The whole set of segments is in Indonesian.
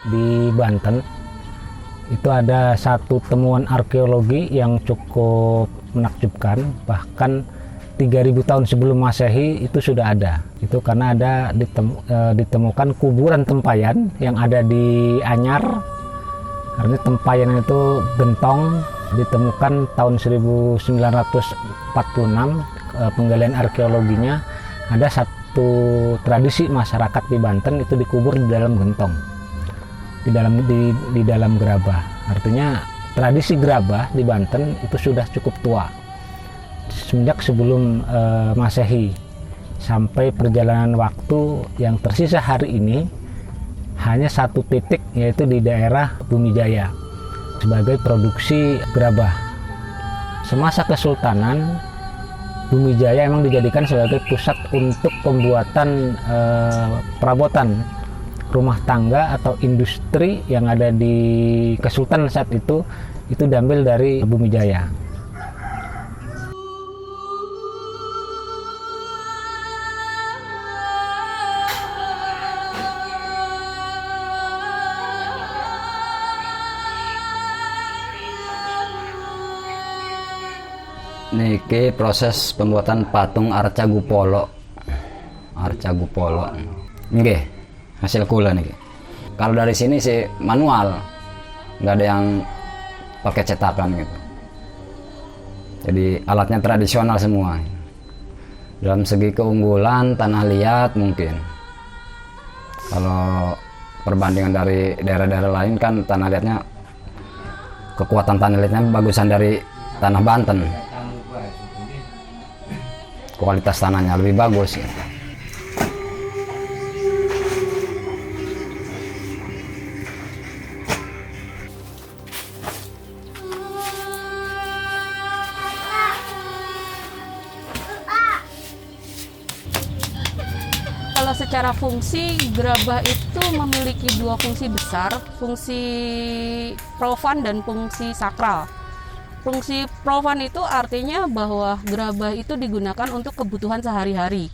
Di Banten itu ada satu temuan arkeologi yang cukup menakjubkan, bahkan 3000 tahun sebelum Masehi itu sudah ada. Itu karena ada ditemukan kuburan tempayan yang ada di Anyar. Karena tempayan itu gentong, ditemukan tahun 1946, penggalian arkeologinya ada satu tradisi masyarakat di Banten itu dikubur di dalam gentong. Di dalam gerabah. Artinya tradisi gerabah di Banten itu sudah cukup tua semenjak sebelum Masehi. Sampai perjalanan waktu yang tersisa hari ini hanya satu titik, yaitu di daerah Bumijaya sebagai produksi gerabah. Semasa Kesultanan, Bumijaya memang dijadikan sebagai pusat untuk pembuatan perabotan rumah tangga atau industri yang ada di Kesultanan saat itu diambil dari Bumijaya. Niki proses pembuatan patung Arcagupolo. Nggih. Hasil kula nih. Kalau dari sini sih manual, nggak ada yang pakai cetakan gitu. Jadi alatnya tradisional semua. Dalam segi keunggulan tanah liat mungkin. Kalau perbandingan dari daerah-daerah lain kan tanah liatnya, kekuatan tanah liatnya bagusan dari tanah Banten. Kualitas tanahnya lebih bagus. Gitu. Kalau secara fungsi, gerabah itu memiliki dua fungsi besar, fungsi profan dan fungsi sakral. Fungsi profan itu artinya bahwa gerabah itu digunakan untuk kebutuhan sehari-hari.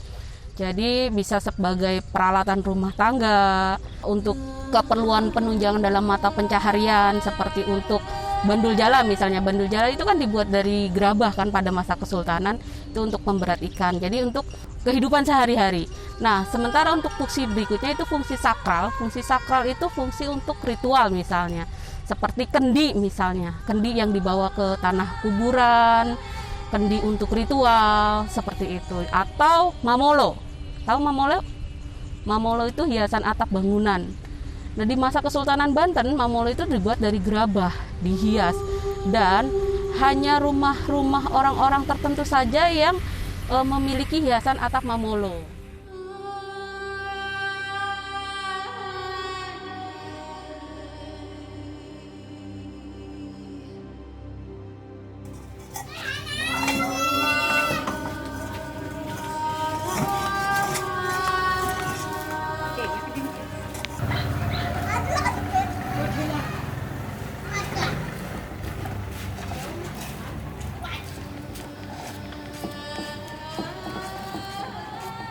Jadi bisa sebagai peralatan rumah tangga, untuk keperluan penunjang dalam mata pencaharian, seperti untuk bandul jala misalnya. Bandul jala itu kan dibuat dari gerabah kan pada masa Kesultanan, itu untuk pemberat ikan. Jadi untuk kehidupan sehari-hari. Nah, sementara untuk fungsi berikutnya itu fungsi sakral. Fungsi sakral itu fungsi untuk ritual misalnya. Seperti kendi misalnya. Kendi yang dibawa ke tanah kuburan, kendi untuk ritual, seperti itu. Atau mamolo. Tahu mamolo? Mamolo itu hiasan atap bangunan. Nah, di masa Kesultanan Banten, mamolo itu dibuat dari gerabah, dihias. Dan hanya rumah-rumah orang-orang tertentu saja yang memiliki hiasan atap mamolo.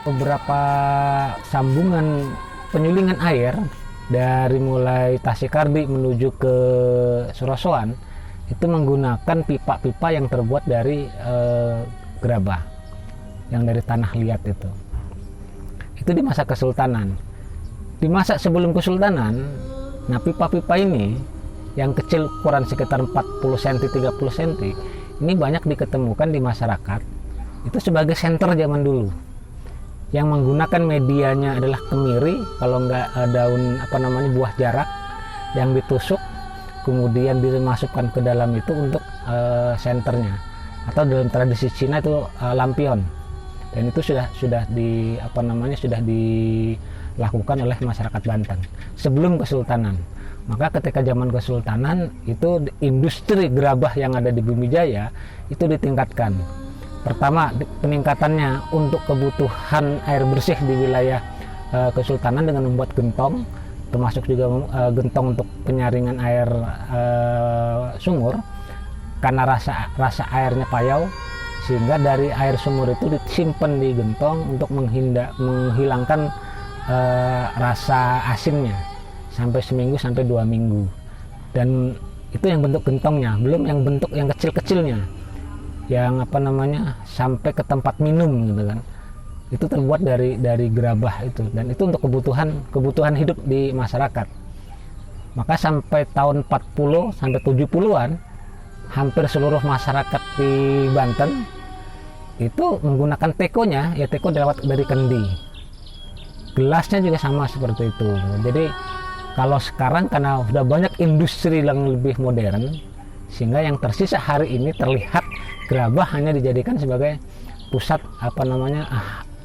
Beberapa sambungan penyulingan air dari mulai Tashikardi menuju ke Surosoan itu menggunakan pipa-pipa yang terbuat dari gerabah, yang dari tanah liat itu. Itu di masa Kesultanan. Di masa sebelum Kesultanan, nah pipa-pipa ini yang kecil ukuran sekitar 40 cm 30 cm ini banyak diketemukan di masyarakat itu sebagai senter zaman dulu, yang menggunakan medianya adalah kemiri, kalau enggak daun buah jarak yang ditusuk kemudian dimasukkan ke dalam itu untuk senternya, atau dalam tradisi Cina itu lampion. Dan itu sudah dilakukan oleh masyarakat Banten sebelum Kesultanan. Maka ketika zaman Kesultanan itu industri gerabah yang ada di Bumijaya itu ditingkatkan. Pertama, peningkatannya untuk kebutuhan air bersih di wilayah Kesultanan dengan membuat gentong, termasuk juga gentong untuk penyaringan air sumur, karena rasa airnya payau, sehingga dari air sumur itu disimpan di gentong untuk menghilangkan rasa asinnya sampai seminggu sampai 2 minggu. Dan itu yang bentuk gentongnya, belum yang bentuk yang kecil-kecilnya, yang sampai ke tempat minum gitu kan. Itu terbuat dari gerabah itu, dan itu untuk kebutuhan hidup di masyarakat. Maka sampai tahun 40 sampai 70-an hampir seluruh masyarakat di Banten itu menggunakan tekonya, ya teko dari kendi. Gelasnya juga sama seperti itu. Jadi kalau sekarang karena sudah banyak industri yang lebih modern, sehingga yang tersisa hari ini terlihat gerabah hanya dijadikan sebagai pusat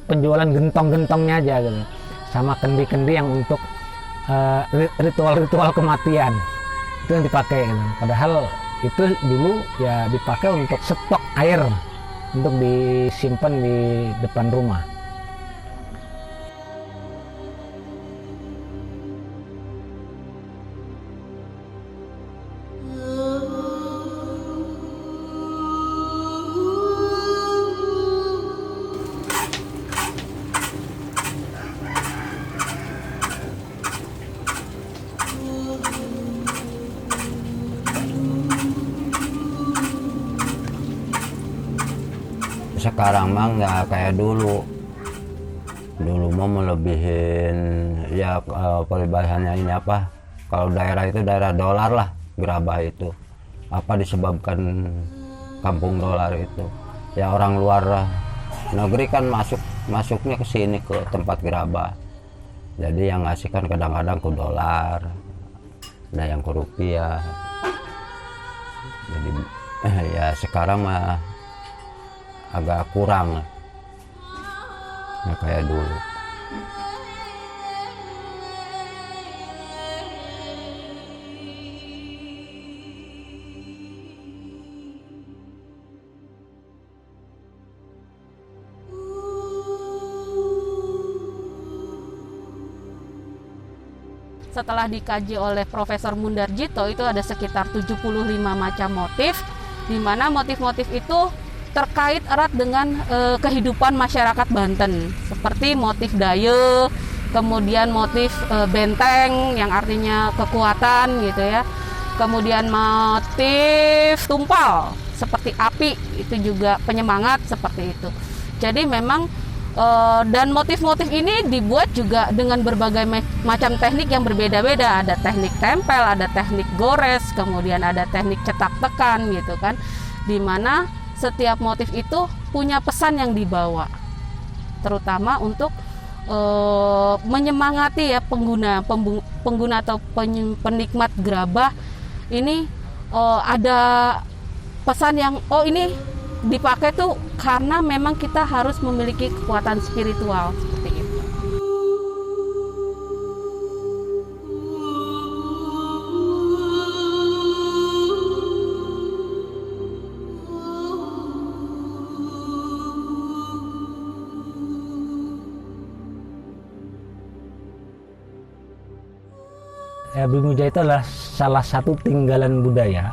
penjualan gentong-gentongnya aja gitu, sama kendi-kendi yang untuk ritual-ritual kematian itu yang dipakai gitu. Padahal itu dulu ya dipakai untuk stok air untuk disimpan di depan rumah. Sekarang mah nggak kayak dulu mau melebihin ya, peribahasannya ini apa, kalau daerah itu daerah dolar lah, gerabah itu disebabkan kampung dolar itu ya, orang luar negeri kan masuknya ke sini ke tempat gerabah, jadi yang ngasih kan kadang-kadang ke dolar, ada yang ke rupiah. Jadi ya sekarang mah agak kurang lah, nggak kayak dulu. Setelah dikaji oleh Profesor Mundarjito, itu ada sekitar 75 macam motif, di mana motif-motif itu terkait erat dengan kehidupan masyarakat Banten, seperti motif daye, kemudian motif benteng yang artinya kekuatan gitu ya, kemudian motif tumpal seperti api, itu juga penyemangat seperti itu. Jadi memang dan motif-motif ini dibuat juga dengan berbagai macam teknik yang berbeda-beda. Ada teknik tempel, ada teknik gores, kemudian ada teknik cetak tekan gitu kan, dimana setiap motif itu punya pesan yang dibawa, terutama untuk menyemangati ya pengguna atau penikmat gerabah ini. Ada pesan yang ini dipakai tuh karena memang kita harus memiliki kekuatan spiritual seperti itu. Bumijaya itu adalah salah satu tinggalan budaya,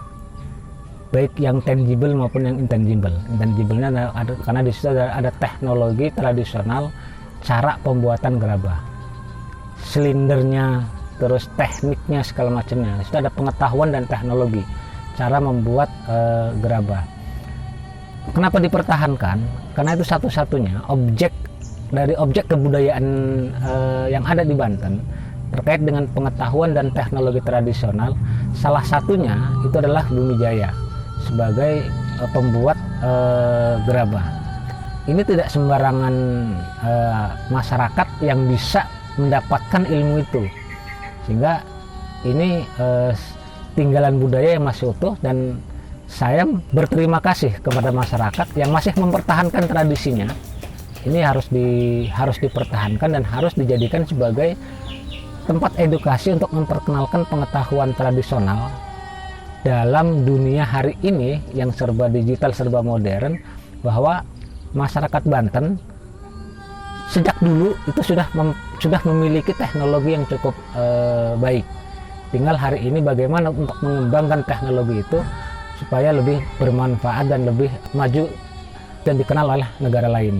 baik yang tangible maupun yang intangible. Intangible-nya ada karena di situ ada teknologi tradisional cara pembuatan gerabah, silindernya, terus tekniknya segala macamnya. Di situ ada pengetahuan dan teknologi cara membuat gerabah. Kenapa dipertahankan? Karena itu satu-satunya objek kebudayaan yang ada di Banten terkait dengan pengetahuan dan teknologi tradisional. Salah satunya itu adalah Bumijaya sebagai pembuat gerabah. Ini tidak sembarangan masyarakat yang bisa mendapatkan ilmu itu, sehingga ini tinggalan budaya yang masih utuh, dan saya berterima kasih kepada masyarakat yang masih mempertahankan tradisinya. Ini harus dipertahankan dan harus dijadikan sebagai tempat edukasi untuk memperkenalkan pengetahuan tradisional dalam dunia hari ini yang serba digital, serba modern, bahwa masyarakat Banten sejak dulu itu sudah memiliki teknologi yang cukup baik. Tinggal hari ini bagaimana untuk mengembangkan teknologi itu supaya lebih bermanfaat dan lebih maju dan dikenal oleh negara lain.